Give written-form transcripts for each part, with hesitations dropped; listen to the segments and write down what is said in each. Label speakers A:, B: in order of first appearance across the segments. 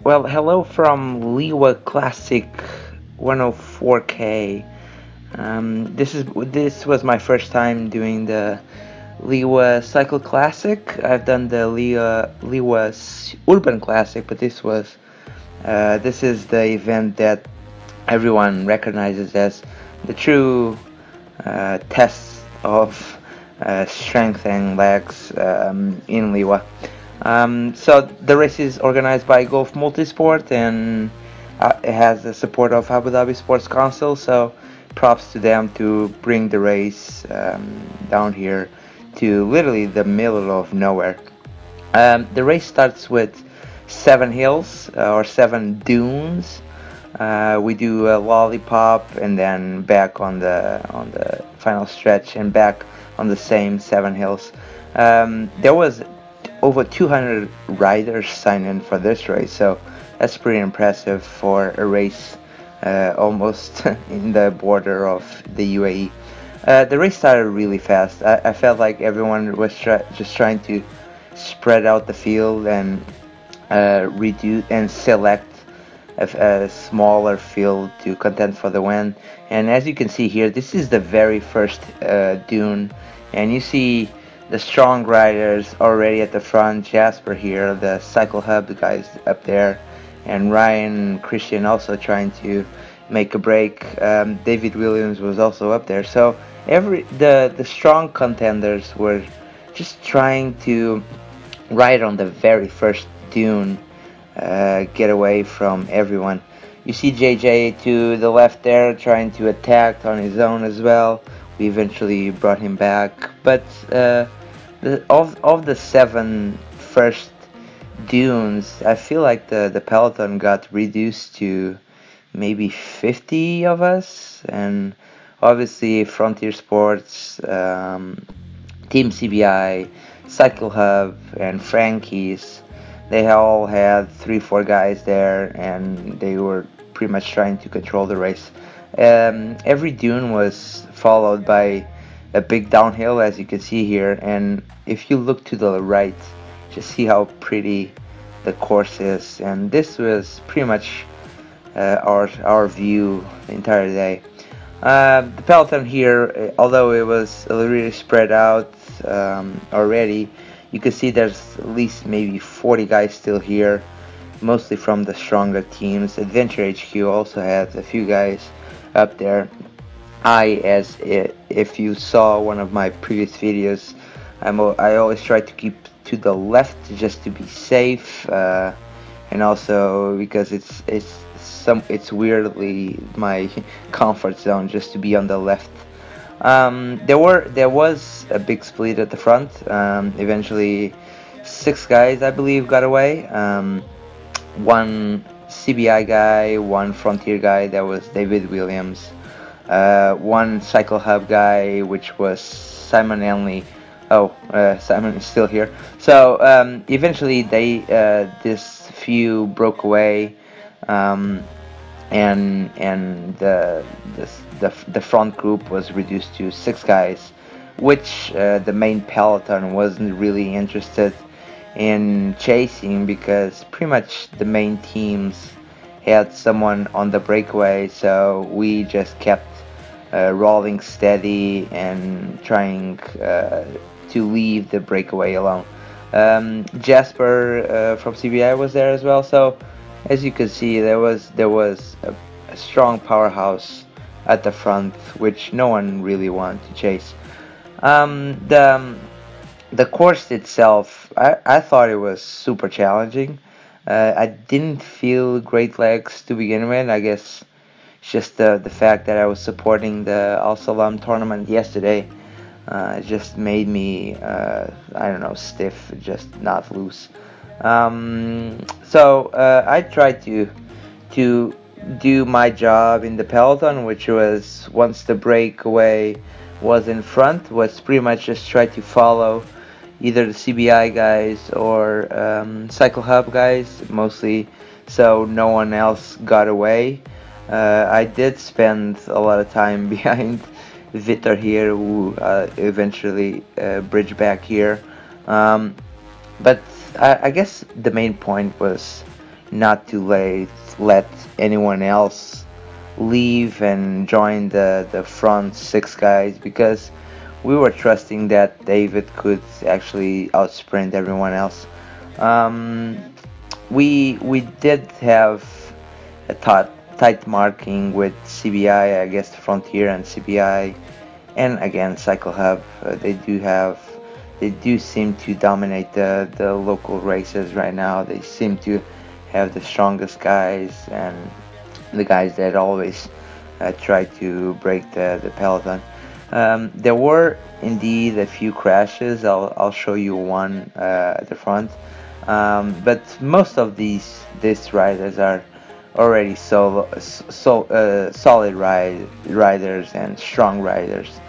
A: Well, hello from Liwa Classic 104K. This was my first time doing the Liwa Cycle Classic. I've done the Liwa Urban Classic, but this is the event that everyone recognizes as the true test of strength and legs in Liwa. So the race is organized by Gulf Multisport and it has the support of Abu Dhabi Sports Council. So props to them to bring the race down here to literally the middle of nowhere. The race starts with 7 hills or 7 dunes. We do a lollipop and then back on the final stretch and back on the same 7 hills. There was over 200 riders signed in for this race, so that's pretty impressive for a race almost in the border of the UAE. The race started really fast. I felt like everyone was just trying to spread out the field and reduce and select a smaller field to contend for the win. And as you can see here, this is the very first dune, and you see the strong riders already at the front. Jasper here, the Cycle Hub guys up there, and Ryan Christian also trying to make a break. David Williams was also up there. So the strong contenders were just trying to ride on the very first dune, get away from everyone. You see JJ to the left there trying to attack on his own as well. We eventually brought him back, but of the 7 first dunes, I feel like the peloton got reduced to maybe 50 of us, and obviously Frontier Sports, Team CBI, Cycle Hub, and Frankie's, they all had 3-4 guys there, and they were pretty much trying to control the race. Every dune was followed by a big downhill, as you can see here, and if you look to the right, just see how pretty the course is. And this was pretty much our view the entire day. The peloton here, although it was really spread out already, you can see there's at least maybe 40 guys still here, mostly from the stronger teams. Adventure HQ also has a few guys up there. If you saw one of my previous videos, I always try to keep to the left just to be safe, and also because it's weirdly my comfort zone just to be on the left. There was a big split at the front. Eventually 6 guys, I believe, got away. One CBI guy, one Frontier guy, that was David Williams, one Cycle Hub guy, which was Simon Henley. Simon is still here. So eventually this few broke away, and the front group was reduced to 6 guys, which the main peloton wasn't really interested in chasing, because pretty much the main teams had someone on the breakaway. So we just kept rolling steady and trying to leave the breakaway alone. Jasper from CBI was there as well. So as you can see, there was a strong powerhouse at the front, which no one really wanted to chase. The course itself, I thought it was super challenging. I didn't feel great legs to begin with. I guess it's just the fact that I was supporting the Al Salam tournament yesterday. It just made me, I don't know, stiff, just not loose. So I tried to do my job in the peloton, which was, once the breakaway was in front, was pretty much just try to follow either the CBI guys or Cycle Hub guys, mostly, so no one else got away. I did spend a lot of time behind Vitor here, who eventually bridged back here. But I guess the main point was not to let anyone else leave and join the front 6 guys, because we were trusting that David could actually outsprint everyone else. We did have a tight marking with CBI, I guess Frontier and CBI, and again Cycle Hub. They do seem to dominate the local races right now. They seem to have the strongest guys and the guys that always try to break the peloton. There were indeed a few crashes. I'll show you one at the front. But most of these riders are already solid riders and strong riders.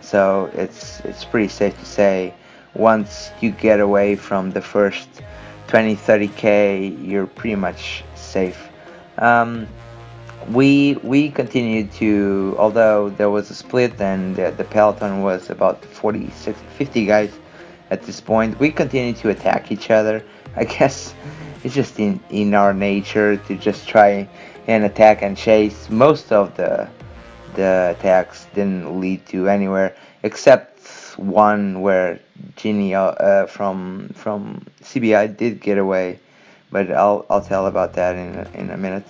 A: So it's pretty safe to say once you get away from the first 20-30k, you're pretty much safe. We continued to, although there was a split and the peloton was about 40, 60, 50 guys at this point, we continued to attack each other. I guess it's just in our nature to just try and attack and chase. Most of the attacks didn't lead to anywhere, except one where Ginny from CBI did get away, but I'll tell about that in a minute.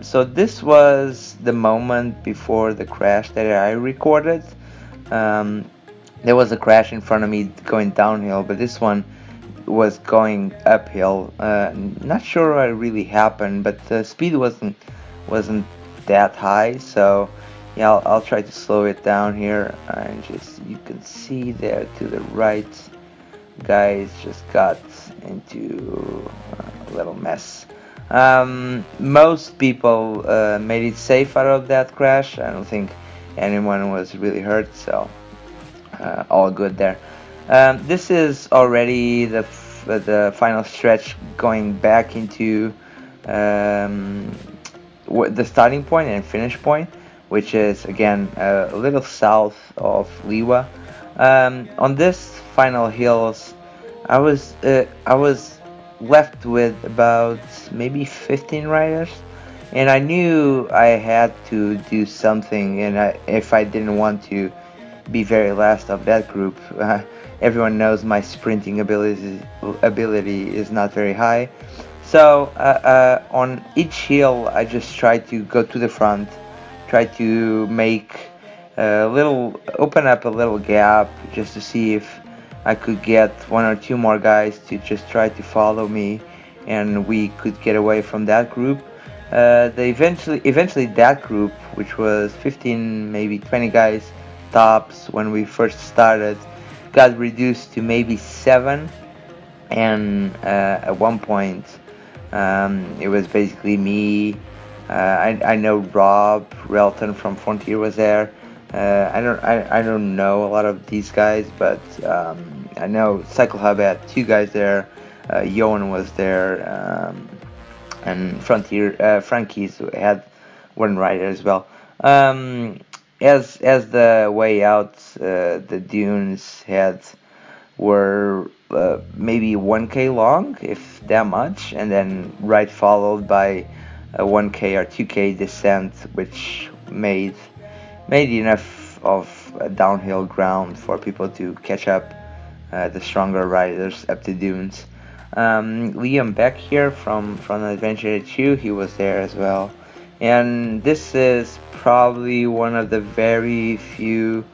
A: So this was the moment before the crash that I recorded. There was a crash in front of me going downhill, but this one was going uphill. Not sure what really happened, but the speed wasn't that high, so yeah, I'll try to slow it down here, and just you can see there to the right, guys just got into a little mess. Most people made it safe out of that crash. I don't think anyone was really hurt, so all good there. This is already the final stretch going back into the starting point and finish point, which is again a little south of Liwa. On this final hills, I was left with about maybe 15 riders, and I knew I had to do something, and if I didn't want to be very last of that group. Everyone knows my sprinting ability is not very high, so on each hill I just try to go to the front, try to make open up a little gap just to see if I could get one or two more guys to just try to follow me, and we could get away from that group. Eventually that group, which was 15, maybe 20 guys tops when we first started, got reduced to maybe 7, and at one point it was basically me. I know Rob Relton from Frontier was there. I don't know a lot of these guys, but I know Cycle Hub had 2 guys there. Johan was there, and Frontier Frankie's had 1 rider as well. As the way out, the dunes were maybe 1k long, if that much, and then right followed by a 1k or 2k descent, which made enough of downhill ground for people to catch up the stronger riders up the dunes. Liam Beck here from Adventure HQ, he was there as well. And this is probably one of the very few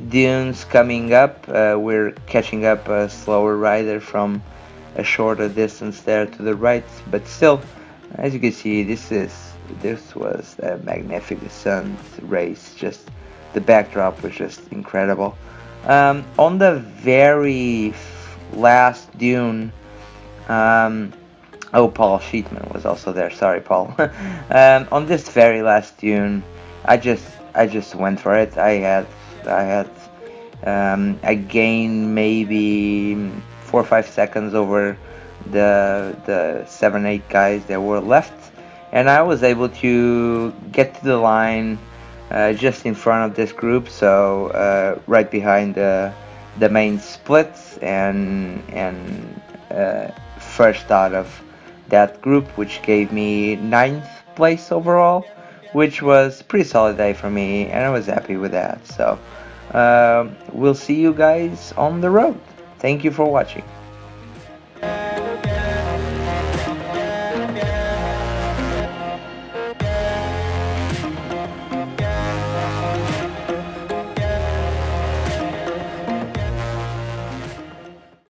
A: dunes coming up. We're catching up a slower rider from a shorter distance there to the right, but still, as you can see, this was a magnificent race. Just the backdrop was just incredible. On the very last dune, Paul Sheetman was also there. Sorry, Paul. On this very last dune, I just went for it. I gained maybe 4 or 5 seconds over the 7-8 guys that were left, and I was able to get to the line just in front of this group, so right behind the main split and first out of that group, which gave me 9th place overall, which was a pretty solid day for me, and I was happy with that. So we'll see you guys on the road. Thank you for watching.